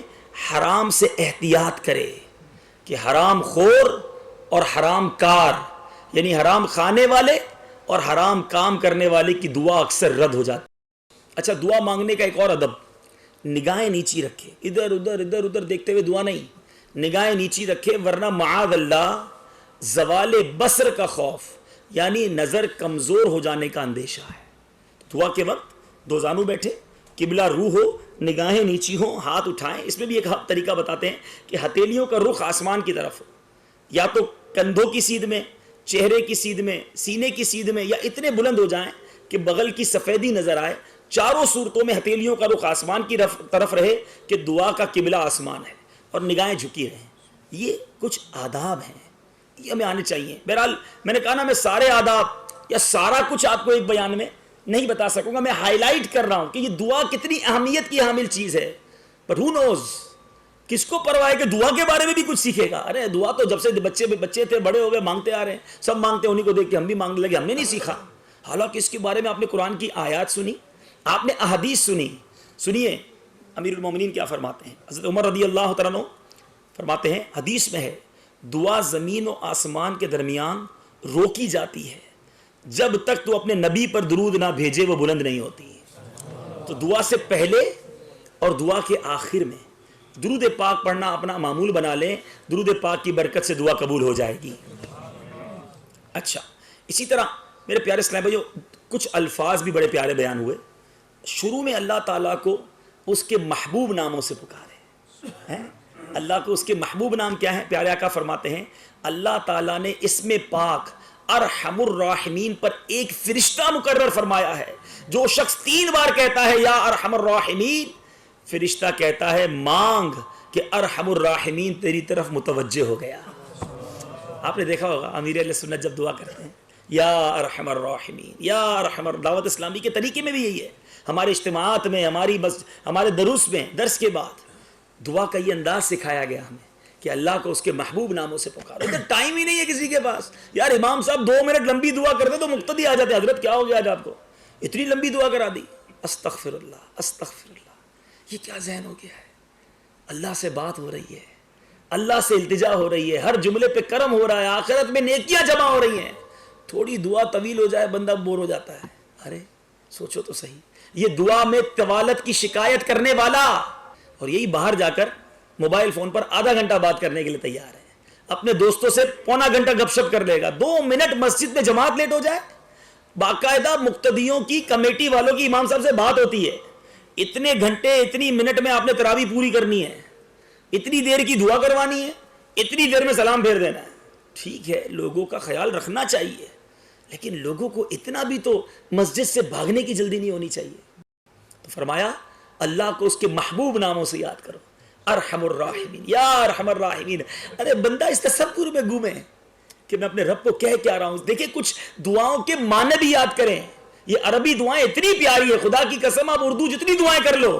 حرام سے احتیاط کرے, کہ حرام خور اور حرام کار یعنی حرام کھانے والے اور حرام کام کرنے والے کی دعا اکثر رد ہو جاتی. اچھا دعا مانگنے کا ایک اور ادب, نگاہیں نیچی رکھے, ادھر ادھر دیکھتے ہوئے دعا نہیں, نگاہیں نیچی رکھے, ورنہ معاذ اللہ زوال بصر کا خوف یعنی نظر کمزور ہو جانے کا اندیشہ ہے. دعا کے وقت دو زانو بیٹھے, قبلہ روح ہو, نگاہیں نیچی ہوں, ہاتھ اٹھائیں. اس میں بھی ایک طریقہ بتاتے ہیں کہ ہتھیلیوں کا رخ آسمان کی طرف, یا تو کندھوں کی سیدھ میں, چہرے کی سیدھ میں, سینے کی سیدھ میں, یا اتنے بلند ہو جائیں کہ بغل کی سفیدی نظر آئے. چاروں صورتوں میں ہتھیلیوں کا رخ آسمان کی طرف رہے کہ دعا کا قبلہ آسمان ہے, اور نگاہیں جھکی رہیں. یہ کچھ آداب ہیں, یہ ہمیں آنے چاہیے. بہرحال میں نے کہا نا, میں سارے آداب یا سارا کچھ آپ کو ایک بیان میں نہیں بتا سکوں گا. میں ہائی لائٹ کر رہا ہوں کہ یہ دعا کتنی اہمیت کی حامل چیز ہے. بٹ ہو نوز, کس کو پرواہ ہے کہ دعا کے بارے میں بھی کچھ سیکھے گا. ارے دعا تو جب سے بچے تھے بڑے ہو گئے مانگتے آ رہے ہیں, سب مانگتے ہیں, انہیں کو دیکھ کے ہم بھی مانگنے لگے, ہم نے نہیں سیکھا. حالانکہ اس کے بارے میں آپ نے قرآن کی آیات سنی, آپ نے احادیث سنی. سنیے امیر المومنین کیا فرماتے ہیں. حضرت عمر رضی اللہ تعالیٰ عنہ فرماتے ہیں, حدیث میں ہے دعا زمین و آسمان کے درمیان روکی جاتی ہے, جب تک تو اپنے نبی پر درود نہ بھیجے وہ بلند نہیں ہوتی. تو دعا سے پہلے اور دعا کے آخر میں درود پاک پڑھنا اپنا معمول بنا لیں, درود پاک کی برکت سے دعا قبول ہو جائے گی. اچھا اسی طرح میرے پیارے اسلام بھائیو, کچھ الفاظ بھی بڑے پیارے بیان ہوئے. شروع میں اللہ تعالیٰ کو اس کے محبوب ناموں سے پکارے. اللہ کو اس کے محبوب نام کیا ہیں؟ پیارے آقا فرماتے ہیں اللہ تعالیٰ نے اسم پاک ارحم الراحمین پر ایک فرشتہ مقرر فرمایا ہے. جو شخص 3 بار کہتا ہے یا ارحم الراحمین، فرشتہ کہتا ہے مانگ کہ ارحم الراحمین تیری طرف متوجہ ہو گیا. آپ نے دیکھا ہوگا امیر اہل سنت جب دعا کرتے ہیں یا ارحم الراحمین یا ارحم، دعوت اسلامی کے طریقے میں بھی یہی ہے. ہمارے اجتماعات میں، ہمارے دروس میں، درس کے بعد دعا کا یہ انداز سکھایا گیا ہمیں کہ اللہ کو اس کے محبوب ناموں سے پکارو. ادھر ٹائم ہی نہیں ہے کسی کے پاس. یار امام صاحب 2 منٹ لمبی دعا کرتے تو مقتدی آ جاتے، حضرت کیا ہو گیا آج آپ کو اتنی لمبی دعا کرا دی. استغفر اللہ استغفر اللہ. یہ کیا ذہن ہو گیا ہے؟ اللہ سے بات ہو رہی ہے، اللہ سے التجا ہو رہی ہے، ہر جملے پہ کرم ہو رہا ہے، آخرت میں نیکیاں جمع ہو رہی ہیں. تھوڑی دعا طویل ہو جائے بندہ بور ہو جاتا ہے. ارے سوچو تو صحیح، یہ دعا میں طوالت کی شکایت کرنے والا اور یہی باہر جا کر موبائل فون پر آدھا گھنٹہ بات کرنے کے لیے تیار ہے. اپنے دوستوں سے پونا گھنٹہ گپ شپ کر لے گا. 2 منٹ مسجد میں جماعت لیٹ ہو جائے، باقاعدہ مقتدیوں کی کمیٹی والوں کی امام صاحب سے بات ہوتی ہے، اتنے گھنٹے اتنی منٹ میں آپ نے تراویح پوری کرنی ہے، اتنی دیر کی دعا کروانی ہے، اتنی دیر میں سلام پھیر دینا ہے. ٹھیک ہے لوگوں کا خیال رکھنا چاہیے، لیکن لوگوں کو اتنا بھی تو مسجد سے بھاگنے کی جلدی نہیں ہونی چاہیے. تو فرمایا اللہ کو اس کے محبوب ناموں سے یاد کرو. ارحم الراحمین یا ارحم الراحمین. ارے بندہ اس تصور میں گھومے کہ میں اپنے رب کو کہہ کیا رہا ہوں. دیکھیں کچھ دعاؤں کے معنی بھی یاد کریں. یہ عربی دعائیں اتنی پیاری ہے، خدا کی قسم آپ اردو جتنی دعائیں کر لو،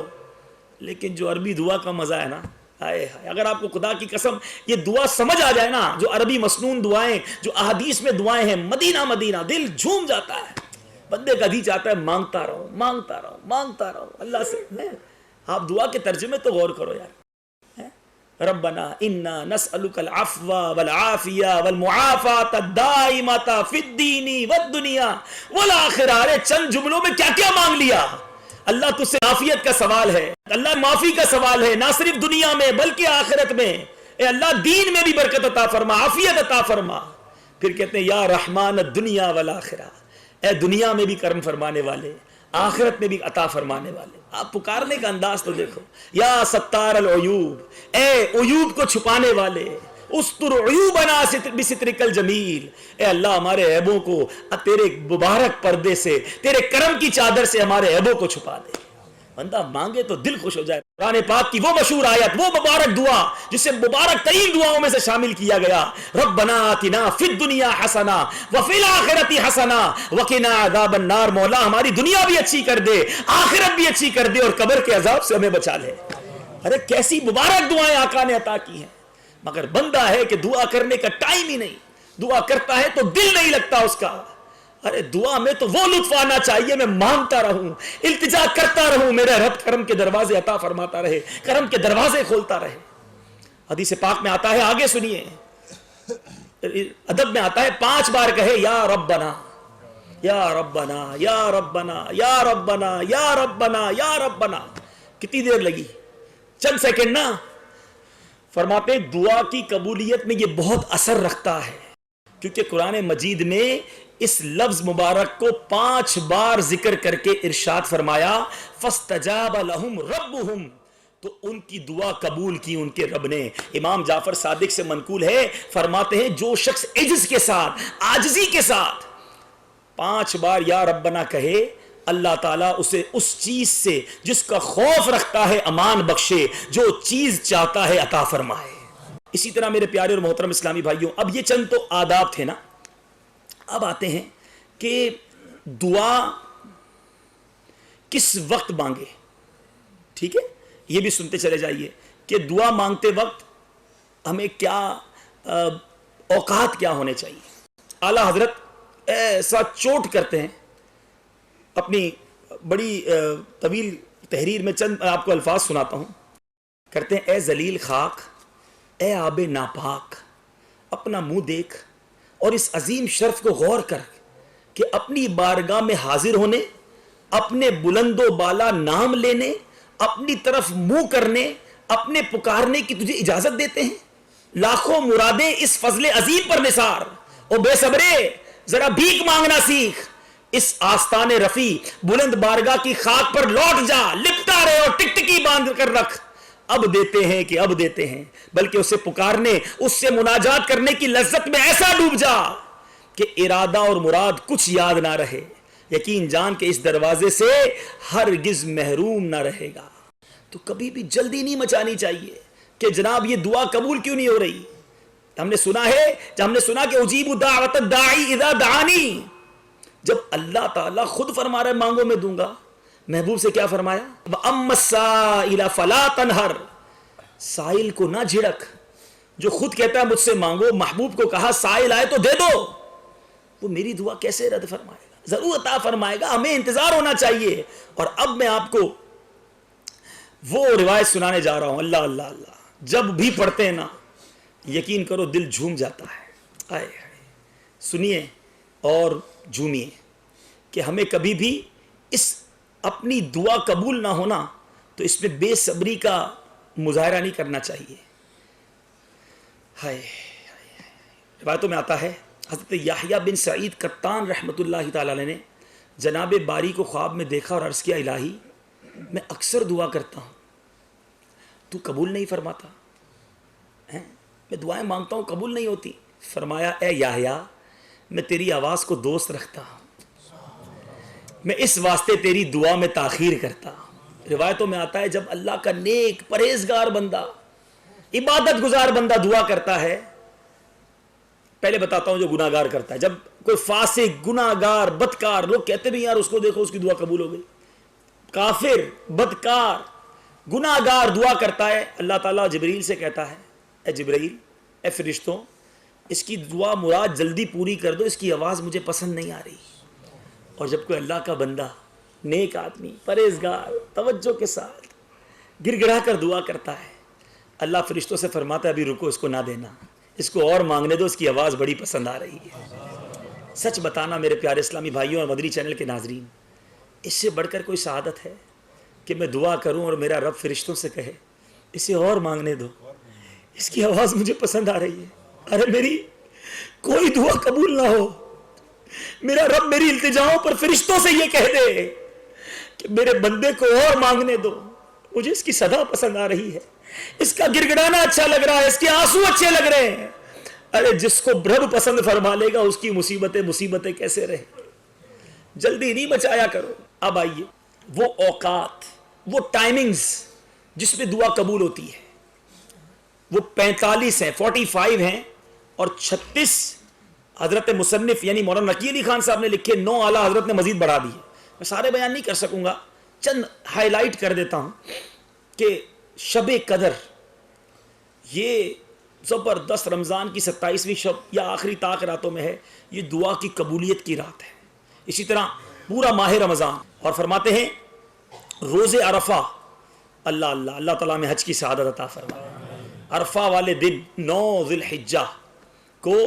لیکن جو عربی دعا کا مزہ ہے نا، اگر آپ کو خدا کی قسم یہ دعا سمجھ آ جائے نا، جو عربی مسنون دعائیں، جو احادیث میں دعائیں ہیں، مدینہ مدینہ دل جھوم جاتا ہے. بندے کا جی چاہتا ہے مانگتا رہو مانگتا رہو مانگتا رہو اللہ سے. آپ دعا کے ترجمے تو غور کرو یار. ربنا انا نسألک العفو والعافیہ والمعافات الدائمۃ فی الدین والدنیا والآخرہ. ارے چند جملوں میں کیا کیا مانگ لیا. اللہ تجھ سے عافیت کا سوال ہے، اللہ معافی کا سوال ہے، نہ صرف دنیا میں بلکہ آخرت میں. اے اللہ دین میں بھی برکت عطا فرما، عافیت عطا فرما. پھر کہتے ہیں یا رحمان الدنیا والآخرہ، اے دنیا میں بھی کرم فرمانے والے، آخرت میں بھی عطا فرمانے والے. آپ پکارنے کا انداز تو دیکھو. یا ستار العیوب، اے عیوب کو چھپانے والے، استر عیوبنا بسترک الجمیل. اے اللہ ہمارے عیبوں کو تیرے مبارک پردے سے، تیرے کرم کی چادر سے ہمارے عیبوں کو چھپا دے. بندہ مانگے تو دل خوش ہو جائے. قرآن پاک کی وہ مشہور آیت، وہ مبارک دعا جسے مبارک ترین دعاؤں میں سے شامل کیا گیا، ربنا آتنا فی الدنیا حسنہ وفی الآخرۃ حسنہ وقنا عذاب النار. مولا ہماری دنیا بھی اچھی کر دے، آخرت بھی اچھی کر دے، اور قبر کے عذاب سے ہمیں بچا لے. ارے کیسی مبارک دعائیں آقا نے عطا کی ہیں. مگر بندہ ہے کہ دعا کرنے کا ٹائم ہی نہیں، دعا کرتا ہے تو دل نہیں لگتا اس کا. ارے دعا میں تو وہ لطف آنا چاہیے، میں مانگتا رہوں، التجا کرتا رہوں، میرا رب کرم کے دروازے عطا فرماتا رہے، کرم کے دروازے کھولتا رہے. حدیث پاک میں آتا ہے، آگے سنیے، ادب میں آتا ہے 5 بار کہے یا ربنا یا ربنا یا ربنا یا ربنا یا ربنا یا ربنا. کتنی دیر لگی؟ چند سیکنڈ نا. فرماتے دعا کی قبولیت میں یہ بہت اثر رکھتا ہے، کیونکہ قرآن مجید میں اس لفظ مبارک کو 5 بار ذکر کر کے ارشاد فرمایا فاستجاب لهم ربهم، تو ان کی دعا قبول کی ان کے رب نے. امام جعفر صادق سے منقول ہے، فرماتے ہیں جو شخص عجز کے ساتھ، عاجزی کے ساتھ 5 بار یا ربنا کہے، اللہ تعالیٰ اسے اس چیز سے جس کا خوف رکھتا ہے امان بخشے، جو چیز چاہتا ہے عطا فرمائے. اسی طرح میرے پیارے اور محترم اسلامی بھائیوں، اب یہ چند تو آداب تھے نا. اب آتے ہیں کہ دعا کس وقت مانگے. ٹھیک ہے، یہ بھی سنتے چلے جائیے کہ دعا مانگتے وقت ہمیں کیا اوقات کیا ہونے چاہیے. اعلیٰ حضرت ایسا چوٹ کرتے ہیں اپنی بڑی طویل تحریر میں، چند آپ کو الفاظ سناتا ہوں. کرتے ہیں اے ذلیل خاک، اے آب ناپاک، اپنا منہ دیکھ اور اس عظیم شرف کو غور کر کہ اپنی بارگاہ میں حاضر ہونے، اپنے بلند و بالا نام لینے، اپنی طرف منہ کرنے، اپنے پکارنے کی تجھے اجازت دیتے ہیں. لاکھوں مرادیں اس فضل عظیم پر نثار. او بے صبرے ذرا بھیک مانگنا سیکھ، اس آستان رفیع بلند بارگاہ کی خاک پر لوٹ جا، لپٹا رہے اور ٹکٹکی باندھ کر رکھ. اب دیتے ہیں کہ اب دیتے ہیں، بلکہ اسے پکارنے، اس سے مناجات کرنے کی لذت میں ایسا ڈوب جا کہ ارادہ اور مراد کچھ یاد نہ رہے، یقین جان کے اس دروازے سے ہرگز محروم نہ رہے گا۔ تو کبھی بھی جلدی نہیں مچانی چاہیے کہ جناب یہ دعا قبول کیوں نہیں ہو رہی۔ ہم نے سنا کہ اجیب دعوت الداعی اذا دعانی، جب اللہ تعالیٰ خود فرما رہا ہے مانگو میں دوں گا، محبوب سے کیا فرمایا؟ وَأَمَّا السَّائِلَ فَلَا تَنْهَرْ، سائل کو نہ جھڑک، جو خود کہتا ہے مجھ سے مانگو، محبوب کو کہا سائل آئے تو دے دو، وہ میری دعا کیسے رد فرمائے گا؟ ضرور عطا فرمائے گا، ہمیں انتظار ہونا چاہیے۔ اور اب میں آپ کو وہ روایت سنانے جا رہا ہوں، اللہ اللہ اللہ، جب بھی پڑھتے ہیں نا یقین کرو دل جھوم جاتا ہے۔ آئے سنیے اور جھومیے کہ ہمیں کبھی بھی اس اپنی دعا قبول نہ ہونا تو اس میں بے صبری کا مظاہرہ نہیں کرنا چاہیے۔ ہائے روایتوں میں آتا ہے حضرت یحییٰ بن سعید قطان رحمۃ اللہ تعالی علیہ نے جناب باری کو خواب میں دیکھا اور عرض کیا الہی میں اکثر دعا کرتا ہوں تو قبول نہیں فرماتا، میں دعائیں مانگتا ہوں قبول نہیں ہوتی۔ فرمایا اے یحییٰ میں تیری آواز کو دوست رکھتا ہوں، میں اس واسطے تیری دعا میں تاخیر کرتا ہوں۔ روایتوں میں آتا ہے جب اللہ کا نیک پرہیزگار بندہ عبادت گزار بندہ دعا کرتا ہے، پہلے بتاتا ہوں جو گناہگار کرتا ہے، جب کوئی فاسق گناہگار بدکار، لوگ کہتے بھی یار اس کو دیکھو اس کی دعا قبول ہو گئی، کافر بدکار گناہگار دعا کرتا ہے، اللہ تعالیٰ جبریل سے کہتا ہے اے جبریل اے فرشتوں اس کی دعا مراد جلدی پوری کر دو، اس کی آواز مجھے پسند نہیں آ رہی۔ اور جب کوئی اللہ کا بندہ نیک آدمی پرہیزگار توجہ کے ساتھ گر گڑا کر دعا کرتا ہے، اللہ فرشتوں سے فرماتا ہے ابھی رکو، اس کو نہ دینا، اس کو اور مانگنے دو، اس کی آواز بڑی پسند آ رہی ہے۔ سچ بتانا میرے پیارے اسلامی بھائیوں اور مدنی چینل کے ناظرین، اس سے بڑھ کر کوئی سعادت ہے کہ میں دعا کروں اور میرا رب فرشتوں سے کہے اسے اور مانگنے دو، اس کی آواز مجھے پسند آ رہی ہے۔ ارے میری کوئی دعا قبول نہ ہو، میرا رب میری التجاؤں پر فرشتوں سے یہ کہہ دے کہ میرے بندے کو اور مانگنے دو، مجھے اس کی صدا پسند آ رہی ہے، اس کا گڑگڑانا اچھا لگ رہا ہے، اس کے آنسو اچھے لگ رہے ہیں۔ ارے جس کو رب پسند فرما لے گا اس کی مصیبتیں کیسے رہے؟ جلدی نہیں بچایا کرو۔ اب آئیے وہ اوقات، وہ ٹائمنگز جس میں دعا قبول ہوتی ہے، وہ 45 ہیں، 45 ہیں، اور 36 حضرت مصنف یعنی مولانا نقی علی خان صاحب نے لکھے، 9 اعلیٰ حضرت نے مزید بڑھا دیے۔ میں سارے بیان نہیں کر سکوں گا، چند ہائی لائٹ کر دیتا ہوں کہ شب قدر یہ زبردست رمضان کی 27ویں شب یا آخری طاق راتوں میں ہے، یہ دعا کی قبولیت کی رات ہے۔ اسی طرح پورا ماہ رمضان، اور فرماتے ہیں روز عرفہ، اللہ اللہ اللہ تعالیٰ میں حج کی سعادت عطا فرمائے۔ عرفہ والے دن 9 ذی الحجہ کو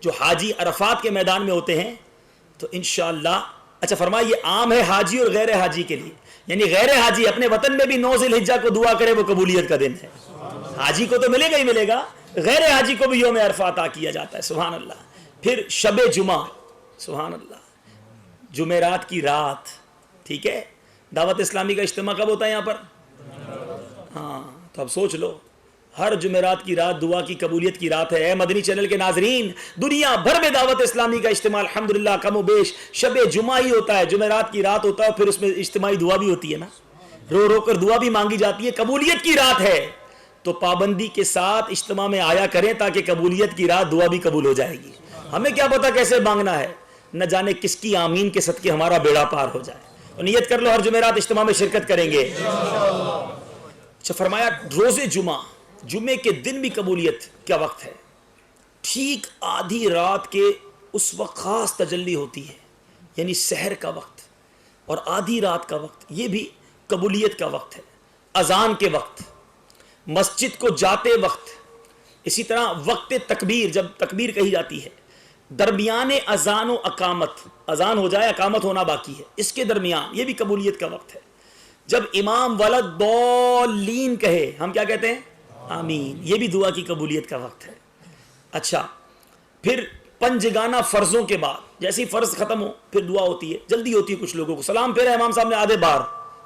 جو حاجی عرفات کے میدان میں ہوتے ہیں تو انشاءاللہ، اچھا فرمائے یہ عام ہے حاجی اور غیر حاجی کے لیے، یعنی غیر حاجی اپنے وطن میں بھی 9 ذی الحجہ کو دعا کرے وہ قبولیت کا دن ہے۔ حاجی کو تو ملے گا ہی ملے گا، غیر حاجی کو بھی یوم عرفہ عطا کیا جاتا ہے، سبحان اللہ۔ پھر شب جمعہ، سبحان اللہ، جمعرات کی رات، ٹھیک ہے۔ دعوت اسلامی کا اجتماع کب ہوتا ہے یہاں پر؟ ہاں تو اب سوچ لو، ہر جمعرات کی رات دعا کی قبولیت کی رات ہے۔ اے مدنی چینل کے ناظرین، دنیا بھر میں دعوت اسلامی کا اجتماع الحمدللہ کم و بیش شب جمعہ ہی ہوتا ہے، جمعرات کی رات ہوتا ہے، پھر اس میں اجتماعی دعا بھی ہوتی ہے نا، رو رو کر دعا بھی مانگی جاتی ہے، قبولیت کی رات ہے۔ تو پابندی کے ساتھ اجتماع میں آیا کریں تاکہ قبولیت کی رات دعا بھی قبول ہو جائے گی۔ ہمیں کیا پتا کیسے مانگنا ہے، نہ جانے کس کی آمین کے صدقے ہمارا بیڑا پار ہو جائے۔ تو نیت کر لو ہر جمعرات اجتماع میں شرکت کریں گے۔ اچھا فرمایا روز جمعہ، جمعے کے دن بھی قبولیت کیا وقت ہے؟ ٹھیک آدھی رات کے اس وقت خاص تجلی ہوتی ہے، یعنی سحر کا وقت اور آدھی رات کا وقت، یہ بھی قبولیت کا وقت ہے۔ اذان کے وقت، مسجد کو جاتے وقت، اسی طرح وقت تکبیر، جب تکبیر کہی جاتی ہے، درمیان اذان و اقامت، اذان ہو جائے اقامت ہونا باقی ہے، اس کے درمیان، یہ بھی قبولیت کا وقت ہے۔ جب امام ولضالین کہے، ہم کیا کہتے ہیں؟ آمین، یہ بھی دعا کی قبولیت کا وقت ہے۔ اچھا پھر پنجگانہ فرضوں کے بعد، جیسے فرض ختم ہو پھر دعا ہوتی ہے، جلدی ہوتی ہے کچھ لوگوں کو، سلام پھیرا امام صاحب نے آدھے بار،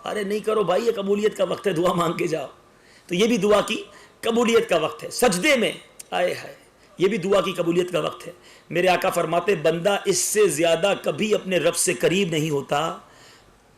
ارے نہیں کرو بھائی، یہ قبولیت کا وقت ہے، دعا مانگ کے جاؤ، تو یہ بھی دعا کی قبولیت کا وقت ہے۔ سجدے میں آئے ہائے یہ بھی دعا کی قبولیت کا وقت ہے. میرے آقا فرماتے بندہ اس سے زیادہ کبھی اپنے رب سے قریب نہیں ہوتا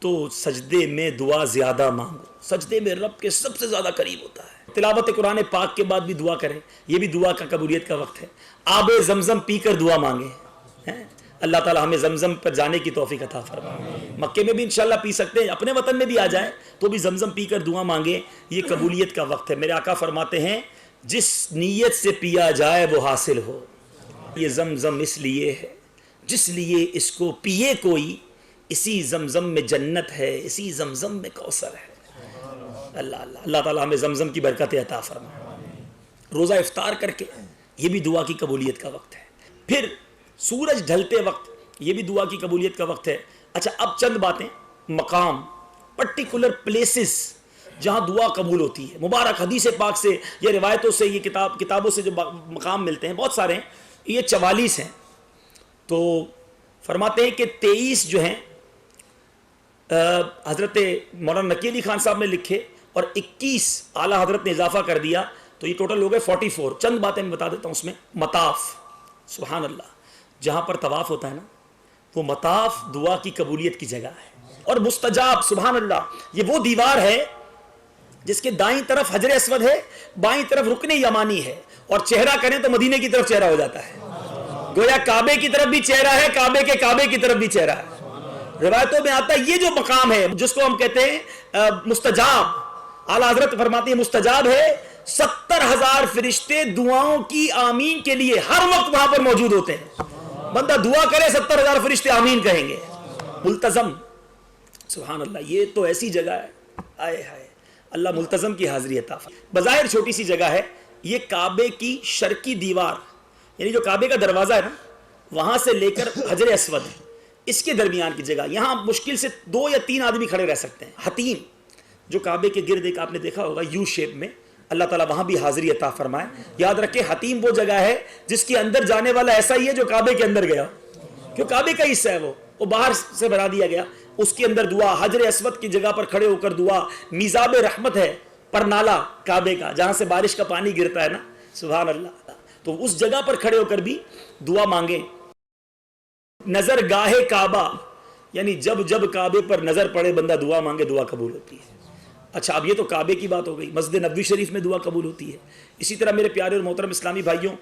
تو سجدے میں دعا زیادہ مانگو. سجدے میں رب کے سب سے زیادہ قریب ہوتا ہے. تلاوت قرآن پاک کے بعد بھی دعا کریں, یہ بھی دعا کا قبولیت کا وقت ہے. آب زمزم پی کر دعا مانگیں. اللہ تعالی ہمیں زمزم پر جانے کی توفیق عطا فرمائے. مکے میں بھی انشاءاللہ پی سکتے ہیں, اپنے وطن میں بھی آ جائیں تو بھی زمزم پی کر دعا مانگیں, یہ قبولیت کا وقت ہے. میرے آقا فرماتے ہیں جس نیت سے پیا جائے وہ حاصل ہو. یہ زمزم اس لیے ہے جس لیے اس کو پیے کوئی, اسی زمزم میں جنت ہے, اسی زمزم میں کوثر ہے. اللہ تعالی ہمیں زمزم کی برکت عطا فرمائے. روزہ افطار کر کے یہ بھی دعا کی قبولیت کا وقت ہے. پھر سورج ڈھلتے وقت یہ بھی دعا کی قبولیت کا وقت ہے. اچھا اب چند باتیں, مقام, پرٹیکولر پلیسز جہاں دعا قبول ہوتی ہے. مبارک حدیث پاک سے یہ روایتوں سے یہ کتابوں سے جو مقام ملتے ہیں بہت سارے ہیں, یہ 44 ہیں. تو فرماتے ہیں کہ 23 جو ہیں حضرت مولانا نقی علی خان صاحب نے لکھے اور 21 اعلیٰ حضرت نے اضافہ کر دیا, تو یہ ٹوٹل ہو گئے 44. چند باتیں میں بتا دیتا ہوں اس میں. مطاف, سبحان اللہ, جہاں پر طواف ہوتا ہے نا وہ مطاف دعا کی قبولیت کی جگہ ہے. اور مستجاب, سبحان اللہ, یہ وہ دیوار ہے جس کے دائیں طرف حجر اسود ہے, بائیں طرف رکن یمانی ہے, اور چہرہ کریں تو مدینے کی طرف چہرہ ہو جاتا ہے. گویا کعبے کی طرف بھی چہرہ ہے, کعبے کی طرف بھی چہرہ ہے. روایتوں میں آتا ہے یہ جو مقام ہے جس کو ہم کہتے ہیں مستجاب, اعلیٰ حضرت فرماتے ہیں مستجاب ہے. 70,000 فرشتے دعاؤں کی آمین کے لیے ہر وقت وہاں پر موجود ہوتے ہیں. بندہ دعا کرے 70,000 فرشتے آمین کہیں گے. ملتزم, سبحان اللہ, یہ تو ایسی جگہ ہے, آئے ہائے, اللہ ملتزم کی حاضری عطا فرمائے. بظاہر چھوٹی سی جگہ ہے, یہ کعبے کی شرقی دیوار, یعنی جو کعبے کا دروازہ ہے نا وہاں سے لے کر حجر اسود ہے, اس کے درمیان کی جگہ. یہاں مشکل سے 2 یا 3 آدمی کھڑے رہ سکتے ہیں. حتیم جو کعبے کے گرد ایک آپ نے دیکھا ہوگا یو شیپ میں, اللہ تعالیٰ وہاں بھی حاضری عطا فرمائے. یاد رکھیں حتیم وہ جگہ ہے جس کے اندر جانے والا ایسا ہی ہے جو کعبے کے اندر گیا, کیوں کعبے کا حصہ ہے, وہ باہر سے بنا دیا گیا. اس کے اندر دعا, حجر اسود کی جگہ پر کھڑے ہو کر دعا. میزاب رحمت ہے, پرنالا کعبے کا جہاں سے بارش کا پانی گرتا ہے نا, سبحان اللہ, تو اس جگہ پر کھڑے ہو کر بھی دعا مانگیں. نظر گاہے کعبہ, یعنی جب جب کعبے پر نظر پڑے بندہ دعا مانگے دعا قبول ہوتی ہے. اچھا اب یہ تو کعبے کی بات ہو گئی. مسجد نبوی شریف میں دعا قبول ہوتی ہے. اسی طرح میرے پیارے اور محترم اسلامی بھائیوں,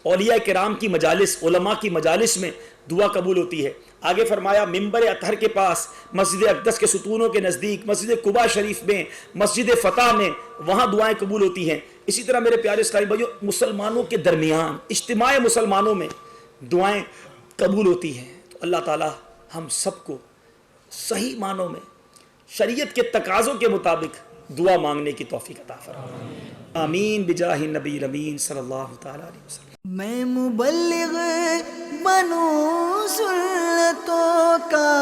اولیاء کرام کی مجالس, علماء کی مجالس میں دعا قبول ہوتی ہے. آگے فرمایا منبر اطہر کے پاس, مسجد اقدس کے ستونوں کے نزدیک, مسجد قباء شریف میں, مسجد فتح میں, وہاں دعائیں قبول ہوتی ہیں. اسی طرح میرے پیارے اسلامی بھائیوں مسلمانوں کے درمیان اجتماع مسلمانوں میں دعائیں قبول ہوتی ہیں. تو اللہ تعالی ہم سب کو صحیح معنوں میں شریعت کے تقاضوں کے مطابق دعا مانگنے کی توفیق عطا فرمائے. آمین بجاہ النبی الامین صلی اللہ تعالی علیہ وسلم. میں مبلغ بنوں سنتوں کا,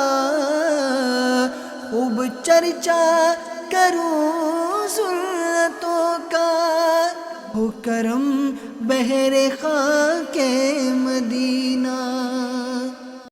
خوب چرچا کروں سنتوں کا, ہو کرم بہر خاک مدینہ.